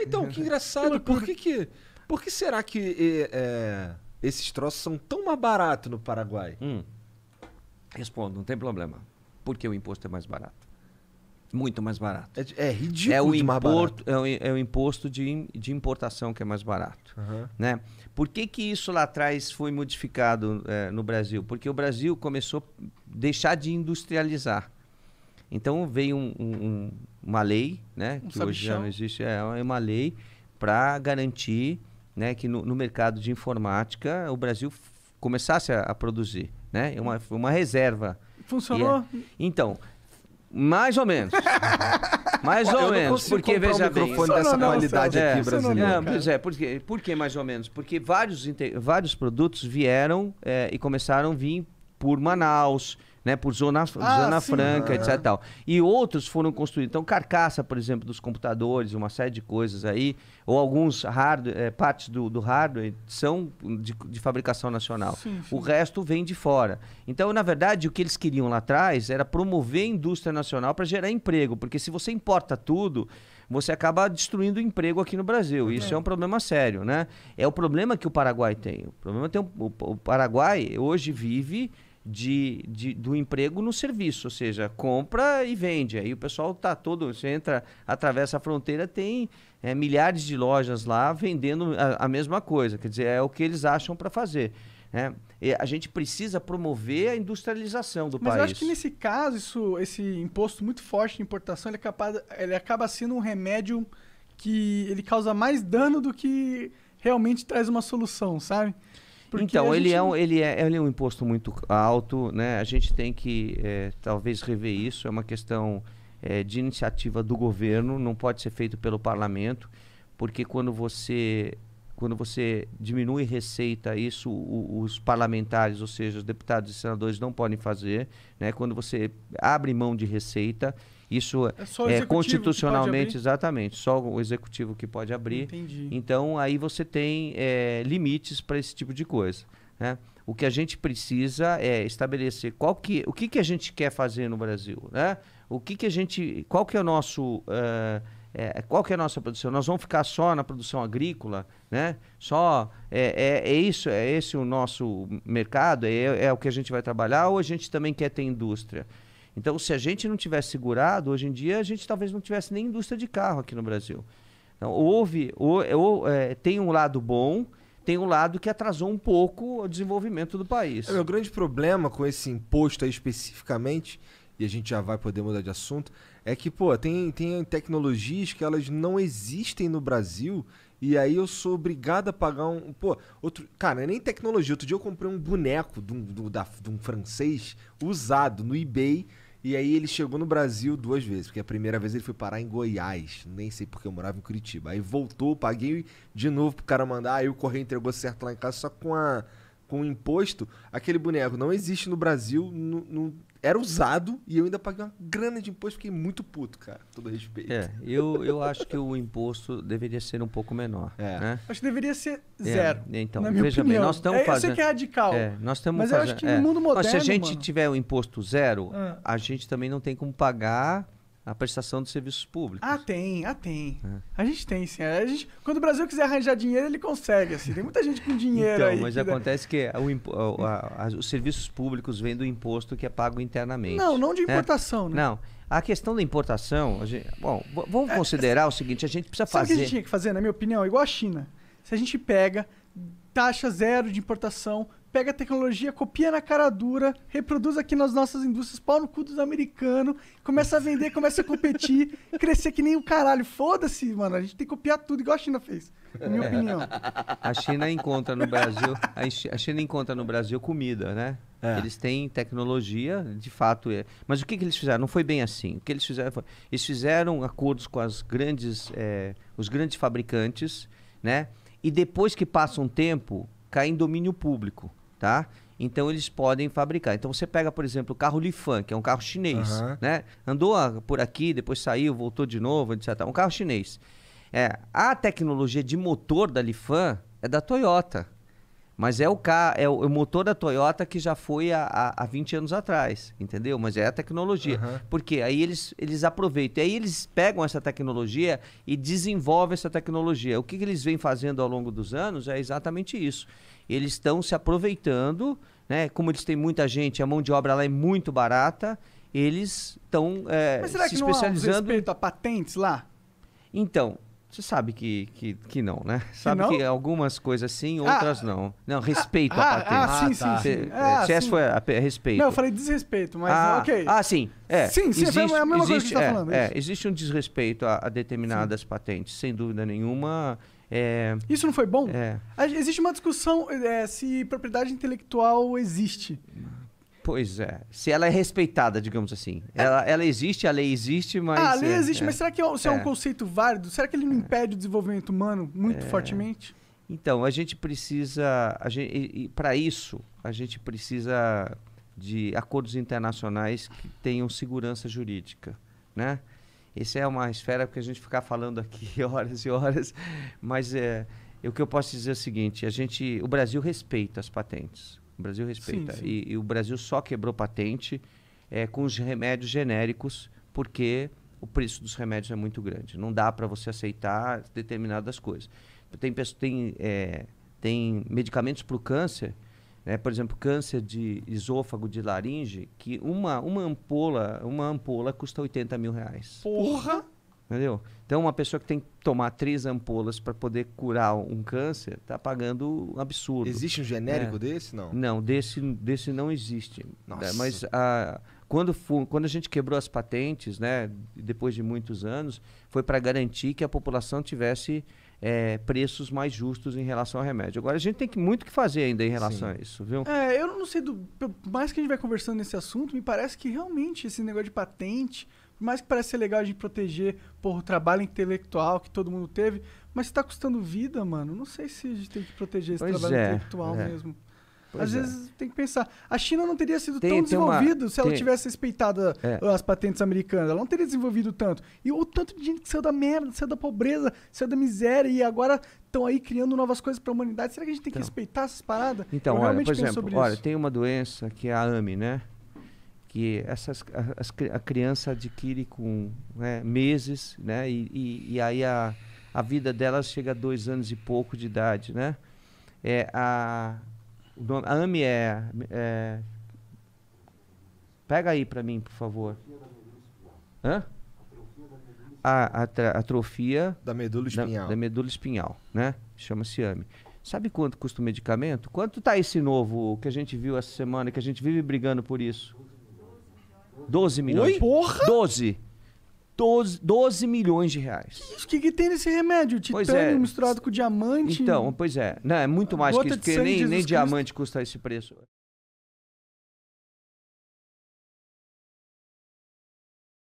Então, que engraçado. Por que será que esses troços são tão mais baratos no Paraguai? Respondo, não tem problema. Porque o imposto é mais barato. Muito mais barato. É ridículo de mais barato. É o imposto de importação que é mais barato. Né? Por que isso lá atrás foi modificado no Brasil? Porque o Brasil começou a deixar de industrializar. Então veio uma lei, né, que hoje já não existe, é uma lei para garantir, né, que no mercado de informática o Brasil começasse a produzir, né? Uma reserva. Funcionou? Então, mais ou menos. Mais ou menos, porque veja bem, microfone dessa qualidade aqui brasileiro. Por que mais ou menos? Porque vários produtos vieram e começaram a vir por Manaus, né, por Zona Franca, etc. E tal. E outros foram construídos. Então, carcaça, por exemplo, dos computadores, uma série de coisas aí, ou alguns partes do hardware são de fabricação nacional. Sim. O resto vem de fora. Então, na verdade, o que eles queriam lá atrás era promover a indústria nacional para gerar emprego, porque se você importa tudo, você acaba destruindo o emprego aqui no Brasil. Isso é um problema sério, né? É o problema que o Paraguai tem. O Paraguai hoje vive do emprego no serviço, ou seja, compra e vende. Aí o pessoal você entra, atravessa a fronteira, tem milhares de lojas lá vendendo a mesma coisa. Quer dizer, é o que eles acham para fazer. A gente precisa promover a industrialização do país. Mas eu acho que nesse caso, esse imposto muito forte de importação, ele acaba sendo um remédio que ele causa mais dano do que realmente traz uma solução, sabe? Porque então, ele é um imposto muito alto, né? A gente tem que talvez rever isso. É uma questão de iniciativa do governo, não pode ser feito pelo parlamento, porque quando você diminui receita, isso os parlamentares, ou seja, os deputados e senadores não podem fazer, né? Quando você abre mão de receita, isso é constitucionalmente, exatamente, só o executivo que pode abrir. Entendi. Então, aí você tem limites para esse tipo de coisa, né? O que a gente precisa é estabelecer o que a gente quer fazer no Brasil, né? Qual que é o nosso... qual que é a nossa produção? Nós vamos ficar só na produção agrícola, né? É esse o nosso mercado? É o que a gente vai trabalhar, ou a gente também quer ter indústria? Então, se a gente não tivesse segurado, hoje em dia a gente talvez não tivesse nem indústria de carro aqui no Brasil. Então, tem um lado bom, tem um lado que atrasou um pouco o desenvolvimento do país. O grande problema com esse imposto aí especificamente, e a gente já vai poder mudar de assunto, é que, tem tecnologias que elas não existem no Brasil, e aí eu sou obrigado a pagar cara, não é nem tecnologia. Outro dia eu comprei um boneco de um francês usado no eBay, e aí ele chegou no Brasil 2 vezes, porque a primeira vez ele foi parar em Goiás, nem sei porque eu morava em Curitiba. Aí voltou, paguei de novo pro cara mandar, aí o correio entregou certo lá em casa, só com o imposto, aquele boneco não existe no Brasil, era usado e eu ainda paguei uma grana de imposto, fiquei muito puto, cara, todo respeito. Eu acho que o imposto deveria ser um pouco menor. Né? Acho que deveria ser zero. Então, na minha veja opinião. bem, nós estamos fazendo... Eu sei que é radical. Nós estamos mas fazendo, eu acho que no mundo moderno, mas se a gente mano, tiver o imposto zero, a gente também não tem como pagar a prestação de serviços públicos. Tem. A gente tem, sim. Quando o Brasil quiser arranjar dinheiro, ele consegue, assim. Tem muita gente com dinheiro aí. Mas acontece que os serviços públicos vêm do imposto que é pago internamente. Não de importação, né? Não. A questão da importação, vamos considerar o seguinte, a gente precisa fazer... Sabe o que a gente tinha que fazer, na minha opinião? Igual a China. Se a gente pega taxa zero de importação, pega a tecnologia, copia na cara dura, reproduz aqui nas nossas indústrias, pau no cu dos americanos, começa a vender, começa a competir, crescer que nem o caralho. Foda-se, mano. A gente tem que copiar tudo, igual a China fez, na minha opinião. A China encontra no Brasil comida, né? Eles têm tecnologia, de fato. Mas o que eles fizeram? Não foi bem assim. O que eles fizeram foi... Eles fizeram acordos com os grandes fabricantes, né? E depois que passa um tempo, cai em domínio público, tá? Então eles podem fabricar. Então você pega, por exemplo, o carro Lifan, que é um carro chinês, né? Andou por aqui, depois saiu, voltou de novo, etc. Um carro chinês. A tecnologia de motor da Lifan é da Toyota. Mas é o motor da Toyota que já foi há 20 anos atrás, entendeu? Mas é a tecnologia. Porque aí eles aproveitam. Aí eles pegam essa tecnologia e desenvolvem essa tecnologia. O que eles vêm fazendo ao longo dos anos é exatamente isso. Eles estão se aproveitando, né? Como eles têm muita gente, a mão de obra lá é muito barata, eles estão Mas será se que não há um especializando... respeito a patentes lá? Então... Você sabe que não, né? Sabe não? que algumas coisas sim, outras não. Não, respeito à patente. sim, tá. sim, sim. Se essa foi a respeito. Não, eu falei desrespeito, mas ok. Sim. Sim, foi a mesma coisa que você tá falando. Existe um desrespeito a determinadas patentes, sem dúvida nenhuma. Isso não foi bom? É. Existe uma discussão se propriedade intelectual existe. Pois é. Se ela é respeitada, digamos assim. Ela existe, a lei existe, mas... a lei existe, mas será que é um conceito válido? Será que ele não impede o desenvolvimento humano muito fortemente? Então, a gente precisa... Para isso, a gente precisa de acordos internacionais que tenham segurança jurídica, né? Essa é uma esfera que a gente ficar falando aqui horas e horas, mas o que eu posso dizer é o seguinte, o Brasil respeita as patentes. O Brasil respeita. Sim. E o Brasil só quebrou patente com os remédios genéricos, porque o preço dos remédios é muito grande. Não dá para você aceitar determinadas coisas. Tem medicamentos para o câncer, né? Por exemplo, câncer de esôfago, de laringe, que uma ampola custa R$80 mil. Porra! Entendeu? Então, uma pessoa que tem que tomar 3 ampolas para poder curar um câncer, está pagando um absurdo. Existe um genérico desse? Não. Não, desse não existe. Nossa. Mas quando a gente quebrou as patentes, né, depois de muitos anos, foi para garantir que a população tivesse preços mais justos em relação ao remédio. Agora, a gente tem muito que fazer ainda em relação a isso, viu? Eu não sei, por mais que a gente vai conversando nesse assunto, me parece que realmente esse negócio de patente... Por mais que pareça ser legal a gente proteger o trabalho intelectual que todo mundo teve, mas se tá custando vida, mano, não sei se a gente tem que proteger esse trabalho intelectual mesmo. Às vezes tem que pensar. A China não teria sido tão desenvolvida se ela tivesse respeitado as patentes americanas. Ela não teria desenvolvido tanto. E o tanto de gente que saiu da merda, saiu da pobreza, saiu da miséria e agora estão aí criando novas coisas para a humanidade. Será que a gente tem que respeitar essas paradas? Então, por exemplo, tem uma doença que é a AME, né? Que a criança adquire com meses, né? E aí a vida dela chega a 2 anos e pouco de idade, né? A AME pega aí para mim, por favor. A atrofia da medula espinhal. Da medula espinhal, né? Chama-se AME. Sabe quanto custa o medicamento? Quanto tá esse novo que a gente viu essa semana, que a gente vive brigando por isso? 12 milhões. Oi? Porra! 12 milhões de reais. O que tem nesse remédio? Titânio misturado com diamante? Então, pois é. Não, é muito mais que isso, porque nem diamante custa esse preço.